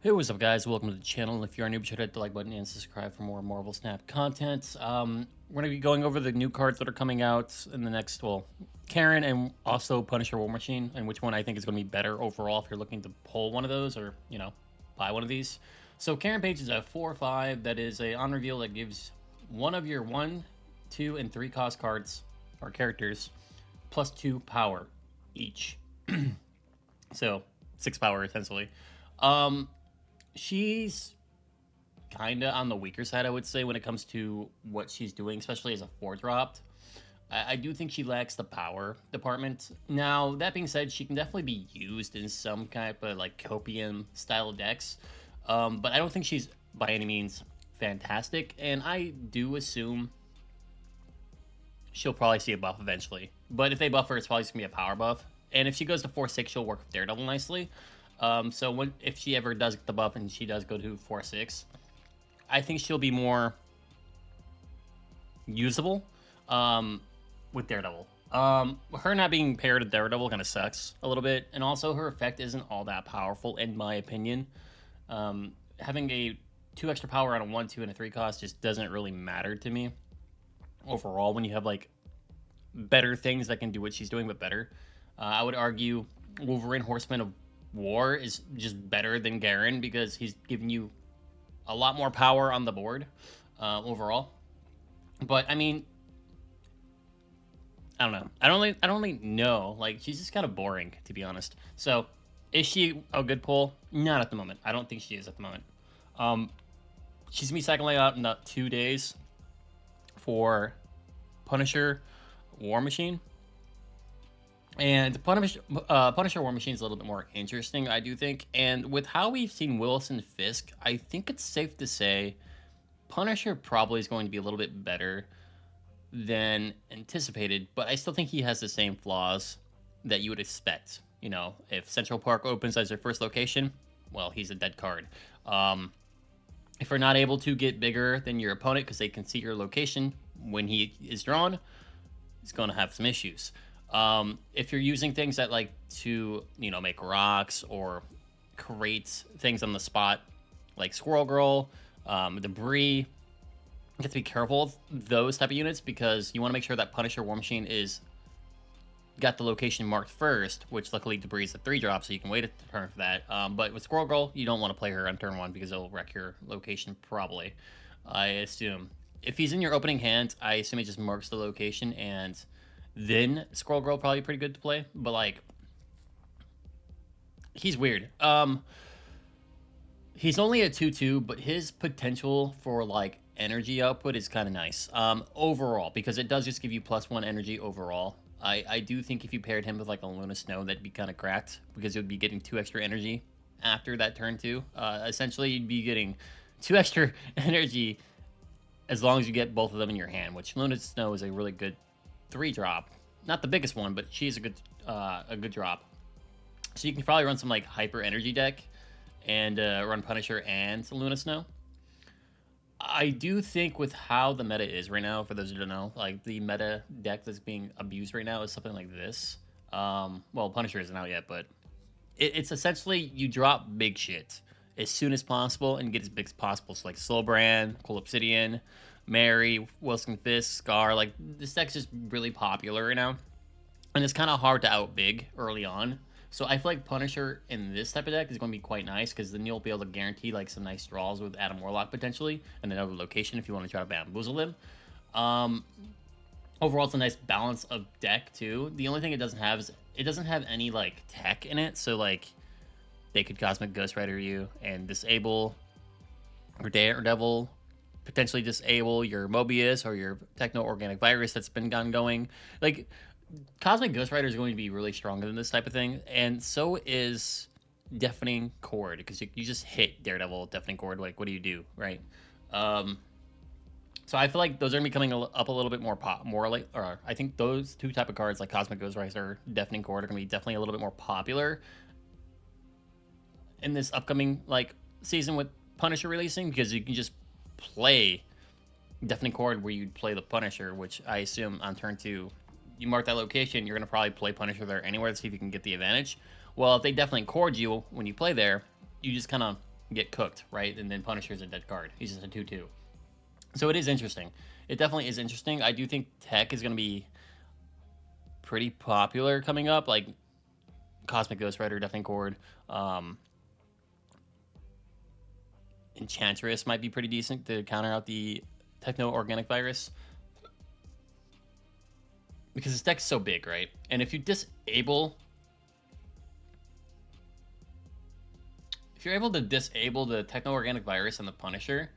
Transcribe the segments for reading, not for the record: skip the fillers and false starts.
Hey, what's up, guys? Welcome to the channel. If you're new, be sure to hit the like button and subscribe for more Marvel Snap content. We're going to be going over the new cards that are coming out in the next, well, Karen and also Punisher War Machine, and which one I think is going to be better overall if you're looking to pull one of those or, buy one of these. So, Karen Page is a 4/5 that is a on reveal that gives one of your 1, 2, and 3 cost cards or characters plus 2 power each. So, 6 power essentially. Um, she's kind of on the weaker side, I would say, when it comes to what she's doing, especially as a 4 dropped. I do think she lacks the power department. Now, that being said, she can definitely be used in some kind of like copium style decks, but I don't think she's by any means fantastic. And I do assume she'll probably see a buff eventually. But if they buff her, it's probably just gonna be a power buff. And if she goes to 4/6, she'll work with Daredevil nicely. If she ever does get the buff and she does go to 4/6, I think she'll be more usable with Daredevil. Her not being paired with Daredevil kind of sucks a little bit, and also her effect isn't all that powerful in my opinion. Having a 2 extra power on a 1, 2, and a 3 cost just doesn't really matter to me overall when you have like better things that can do what she's doing, but better. I would argue Wolverine Horseman of War is just better than Garen because he's giving you a lot more power on the board overall. But I mean, I don't know. I don't really know. Like, she's just kind of boring, to be honest. So, is she a good pull? Not at the moment. I don't think she is at the moment. Um, she's gonna be cycling out in about 2 days for Punisher War Machine. And Punisher War Machine is a little bit more interesting, I do think. And with how we've seen Wilson Fisk, I think it's safe to say Punisher probably is going to be a little bit better than anticipated, but I still think he has the same flaws that you would expect. You know, if Central Park opens as your first location, well, he's a dead card. If you're not able to get bigger than your opponent because they can see your location when he is drawn, he's going to have some issues. If you're using things that like to, make rocks or create things on the spot, like Squirrel Girl, debris, you have to be careful of those type of units because you want to make sure that Punisher War Machine is got the location marked first, which luckily debris is a 3 drop, so you can wait a turn for that. But with Squirrel Girl, you don't want to play her on turn 1 because it'll wreck your location probably. I assume if he's in your opening hand, I assume he just marks the location and then Squirrel Girl probably pretty good to play, but like he's weird. He's only a 2/2, but his potential for like energy output is kind of nice. Overall, because it does just give you +1 energy overall. I do think if you paired him with like a Luna Snow, that'd be kind of cracked because you'd be getting 2 extra energy after that turn 2. Essentially, you'd be getting 2 extra energy as long as you get both of them in your hand, which Luna Snow is a really good 3 drop. Not the biggest one, but she's a good drop. So you can probably run some like hyper energy deck and run Punisher and Luna Snow. I do think with how the meta is right now, for those who don't know, like the meta deck that's being abused right now is something like this. Well, Punisher isn't out yet, but it's essentially you drop big shit as soon as possible and get as big as possible. So like Slowbran, Cool Obsidian, Mary, Wilson Fisk, Scar. Like this deck's just really popular right now, and it's kind of hard to out big early on. So I feel like Punisher in this type of deck is going to be quite nice because then you'll be able to guarantee like some nice draws with Adam Warlock potentially, and another location if you want to try to bamboozle him. Um, Overall, it's a nice balance of deck too. The only thing it doesn't have is it doesn't have any like tech in it. So like they could Cosmic Ghost Rider you and disable or Daredevil, potentially disable your Mobius or your Techno Organic Virus that's been going. Like Cosmic Ghost Rider is going to be really stronger than this type of thing, and so is Deafening Chord because you just hit Daredevil, Deafening Chord. Like, what do you do, right? So I feel like those are gonna be coming up a little bit more like, or I think those 2 type of cards like Cosmic Ghost Rider, Deafening Chord are gonna be definitely a little bit more popular in this upcoming like season with Punisher releasing because you can just play Deafening Chord where you'd play the Punisher, which I assume on turn 2 you mark that location, you're going to probably play Punisher there anywhere to see if you can get the advantage. Well, if they definitely chord you when you play there, you just kind of get cooked, right? And then Punisher's a dead card. He's just a 2/2. So it is interesting. It definitely is interesting. I do think tech is going to be pretty popular coming up, like Cosmic Ghost Rider, Deafening Chord. Enchantress might be pretty decent to counter out the Techno Organic Virus. Because this deck's so big, right? And if you disable... If you're able to disable the Techno Organic Virus and the Punisher,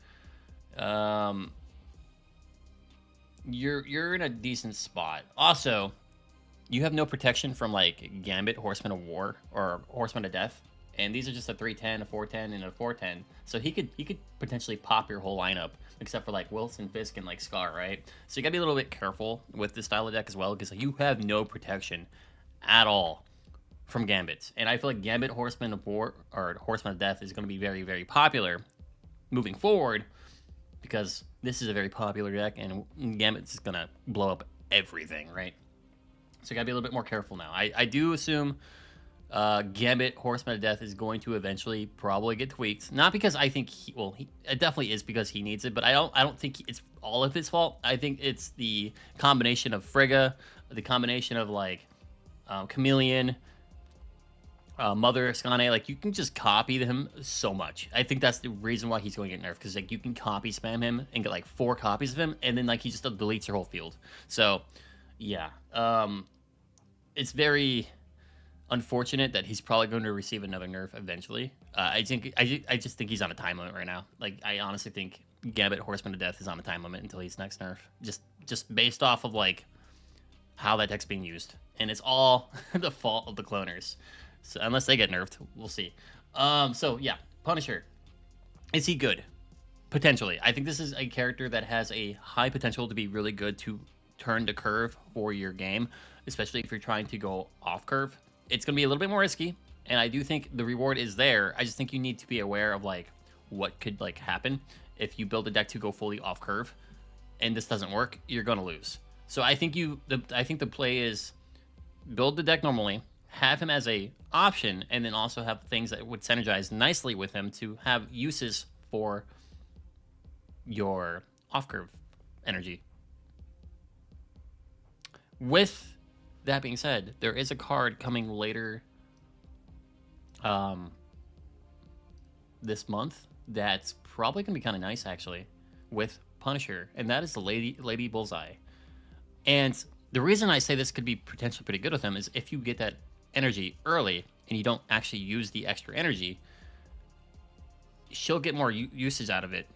you're in a decent spot. Also, you have no protection from like Gambit, Horseman of War, or Horseman of Death, and these are just a 3/10, a 4/10, and a 4/10. So he could potentially pop your whole lineup, except for like Wilson Fisk and like Scar, right? So you gotta be a little bit careful with this style of deck as well, because you have no protection at all from Gambit. And I feel like Gambit, Horseman of War, or Horseman of Death is going to be very, very popular moving forward, because this is a very popular deck, and Gambit's is going to blow up everything, right? So you got to be a little bit more careful now. I do assume Gambit, Horseman of Death is going to eventually probably get tweaked. Not because I think it definitely is because he needs it, but I don't think it's all of his fault. I think it's the combination of Frigga, the combination of like Chameleon, Mother Skane, like you can just copy him so much. I think that's the reason why he's going to get nerfed, because like you can copy spam him and get like 4 copies of him, and then like he just deletes your whole field. So yeah, it's very unfortunate that he's probably going to receive another nerf eventually. I just think he's on a time limit right now. Like I honestly think Gambit, Horseman of Death is on a time limit until he's next nerf. Just based off of like how that deck's being used, and it's all the fault of the cloners. So unless they get nerfed, we'll see. So yeah, Punisher. Is he good? Potentially. I think this is a character that has a high potential to be really good to turn the curve for your game, especially if you're trying to go off curve. It's going to be a little bit more risky, and I do think the reward is there. I just think you need to be aware of like what could like happen if you build a deck to go fully off curve and this doesn't work. You're going to lose. So I think the play is build the deck normally, have him as a option, and then also have things that would synergize nicely with him to have uses for your off-curve energy. With that being said, there is a card coming later this month that's probably going to be kind of nice, actually, with Punisher, and that is the Lady Bullseye. And the reason I say this could be potentially pretty good with him is if you get that energy early and you don't actually use the extra energy, she'll get more usage out of it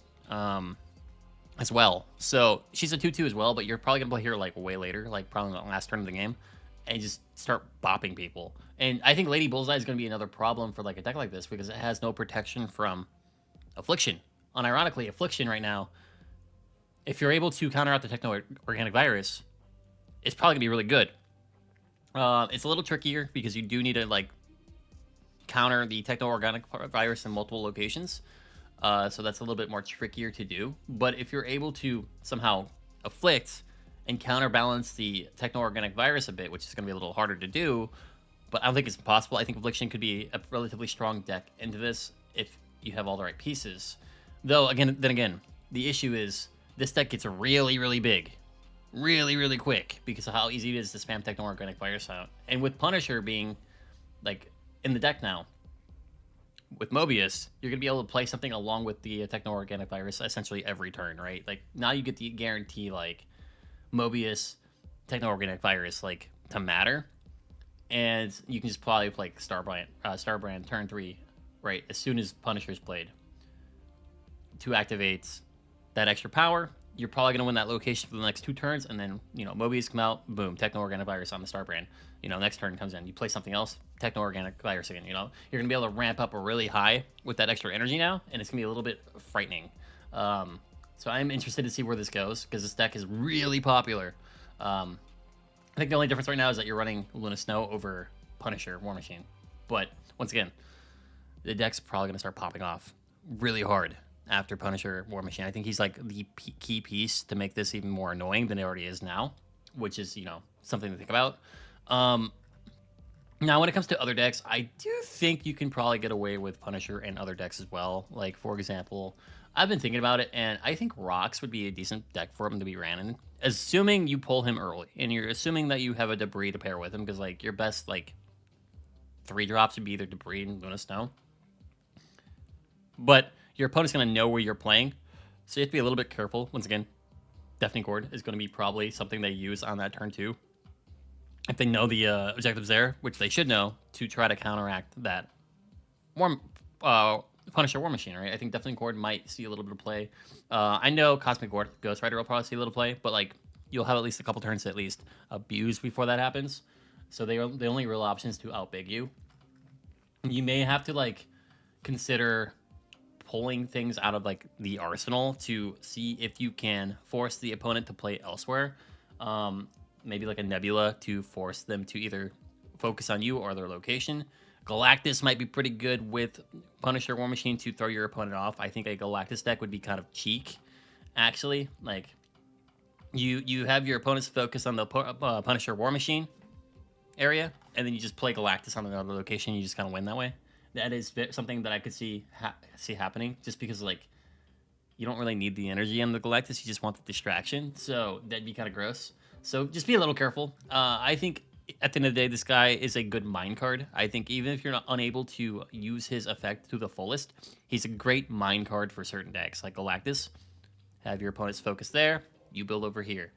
as well. So she's a 2/2 as well, but you're probably gonna play her like way later, like probably the last turn of the game, and just start bopping people. And I think Lady Bullseye is gonna be another problem for like a deck like this, because it has no protection from Affliction. Unironically, Affliction right now, if you're able to counter out the Techno Organic Virus, it's probably gonna be really good. It's a little trickier because you do need to like counter the Techno Organic Virus in multiple locations. So that's a little bit more trickier to do. But if you're able to somehow afflict and counterbalance the Techno Organic Virus a bit, which is going to be a little harder to do, but I don't think it's impossible. I think Affliction could be a relatively strong deck into this if you have all the right pieces. Though again, the issue is this deck gets really, really big, really, really quick because of how easy it is to spam Techno Organic Virus out. And with Punisher being like in the deck now, with Mobius, you're gonna be able to play something along with the Techno Organic Virus essentially every turn, right? Like now you get the guarantee like Mobius, Techno Organic Virus like to matter, and you can just probably play Starbrand turn 3, right? As soon as Punisher's played to activate that extra power. You're probably gonna win that location for the next 2 turns, and then Mobius come out, boom, Techno Organic Virus on the Starbrand. Next turn comes in, you play something else, Techno Organic Virus again. You're gonna be able to ramp up really high with that extra energy now, and it's gonna be a little bit frightening. So I'm interested to see where this goes because this deck is really popular. I think the only difference right now is that you're running Luna Snow over Punisher War Machine, but once again, the deck's probably gonna start popping off really hard after Punisher War Machine. I think he's like the key piece to make this even more annoying than it already is now, which is, something to think about. Now, when it comes to other decks, I do think you can probably get away with Punisher and other decks as well. Like, for example, I've been thinking about it, and I think Rocks would be a decent deck for him to be ran in. Assuming you pull him early, and you're assuming that you have a Debris to pair with him, because, like, your best, like, 3 drops would be either Debris and Luna Snow. But your opponent's going to know where you're playing, so you have to be a little bit careful. Once again, Deafening Chord is going to be probably something they use on that turn too. If they know the objectives there, which they should know, to try to counteract that Punisher War Machine, right? I think Deafening Chord might see a little bit of play. I know Cosmic Ghost Rider will probably see a little play, but like you'll have at least a couple turns to at least abuse before that happens. So they are the only real options to outbig you. You may have to like consider pulling things out of like the arsenal to see if you can force the opponent to play elsewhere. Maybe like a Nebula to force them to either focus on you or their location. Galactus might be pretty good with Punisher War Machine to throw your opponent off. I think a Galactus deck would be kind of cheek, actually. Like you have your opponents focus on the Punisher War Machine area, and then you just play Galactus on another location. You just kind of win that way. That is something that I could see happening, just because like you don't really need the energy on the Galactus. You just want the distraction. So that'd be kind of gross. So just be a little careful. I think at the end of the day, this guy is a good mind card. I think even if you're not unable to use his effect to the fullest, he's a great mind card for certain decks like Galactus. Have your opponents focus there. You build over here.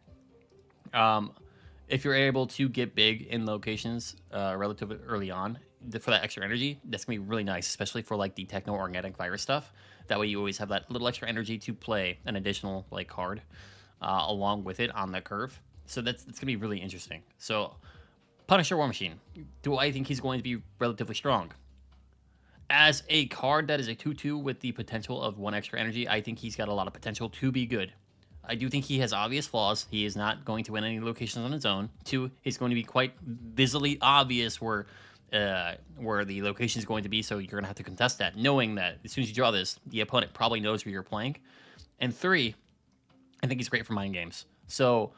If you're able to get big in locations relatively early on for that extra energy, that's gonna be really nice, especially for like the techno organic virus stuff. That way, you always have that little extra energy to play an additional like card along with it on the curve. So that's gonna be really interesting. So Punisher War Machine, do I think he's going to be relatively strong? As a card that is a 2/2 with the potential of 1 extra energy, I think he's got a lot of potential to be good. I do think he has obvious flaws. He is not going to win any locations on his own. 2, he's going to be quite visibly obvious where the location is going to be, so you're going to have to contest that, knowing that as soon as you draw this, the opponent probably knows where you're playing. And 3, I think he's great for mind games. So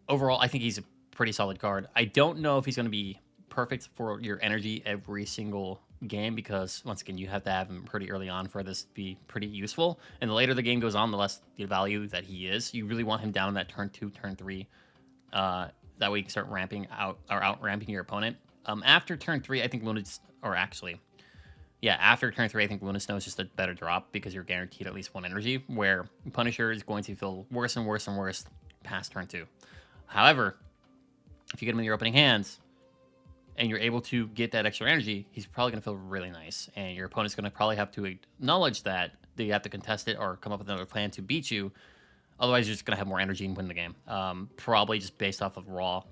overall, I think he's a pretty solid card. I don't know if he's going to be perfect for your energy every single game, because once again, you have to have him pretty early on for this to be pretty useful. And the later the game goes on, the less the value that he is. You really want him down in that turn 2, turn 3. That way you can start ramping out or out ramping your opponent. After turn 3, I think after turn 3, I think Luna Snow is just a better drop because you're guaranteed at least 1 energy, where Punisher is going to feel worse and worse and worse past turn 2. However, if you get him in your opening hands and you're able to get that extra energy, he's probably going to feel really nice. And your opponent's going to probably have to acknowledge that they have to contest it or come up with another plan to beat you. Otherwise, you're just going to have more energy and win the game. Probably just based off of raw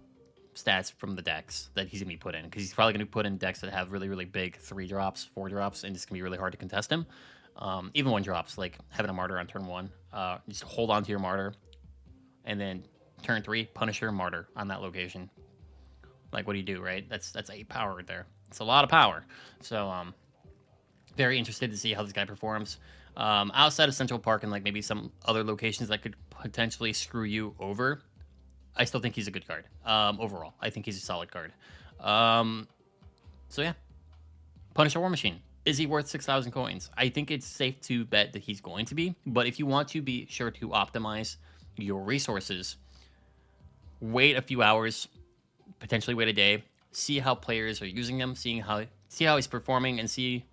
stats from the decks that he's going to be put in. Because he's probably going to put in decks that have really, really big 3 drops, 4 drops, and it's going to be really hard to contest him. Even 1 drops, like having a Martyr on turn 1. Just hold on to your Martyr. And then turn 3, Punisher, Martyr on that location. Like, what do you do, right? That's 8 power right there. It's a lot of power. So, very interested to see how this guy performs. Outside of Central Park and like maybe some other locations that could potentially screw you over, I still think he's a good card. Overall, I think he's a solid card. So yeah, Punisher War Machine. Is he worth 6,000 coins? I think it's safe to bet that he's going to be. But if you want to be sure to optimize your resources, wait a few hours, potentially wait a day, see how players are using him, see how he's performing, and see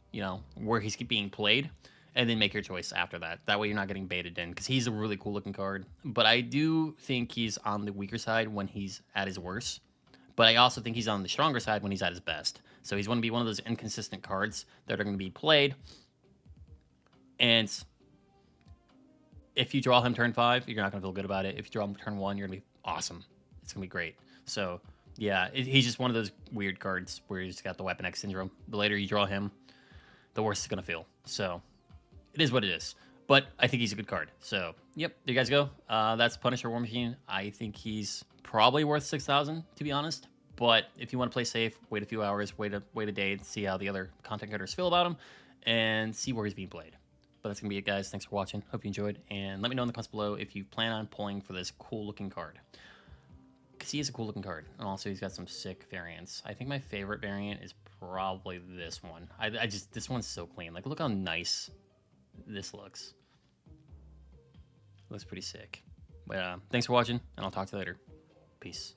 where he's being played, and then make your choice after that. That way you're not getting baited in, because he's a really cool looking card. But I do think he's on the weaker side when he's at his worst. But I also think he's on the stronger side when he's at his best. So he's going to be one of those inconsistent cards that are going to be played. And if you draw him turn 5, you're not going to feel good about it. If you draw him turn 1, you're going to be awesome. It's going to be great. So yeah, he's just one of those weird cards where he's got the Weapon X syndrome. The later you draw him, the worse it's going to feel. So it is what it is. But I think he's a good card. So, yep, there you guys go. That's Punisher War Machine. I think he's probably worth 6,000, to be honest. But if you want to play safe, wait a few hours, wait a day, and see how the other content creators feel about him, and see where he's being played. But that's going to be it, guys. Thanks for watching. Hope you enjoyed. And let me know in the comments below if you plan on pulling for this cool-looking card. because he is a cool looking card, and also he's got some sick variants. I think my favorite variant is probably this one. I just, this one's so clean. Like, look how nice this looks. Looks pretty sick. But thanks for watching, and I'll talk to you later. Peace.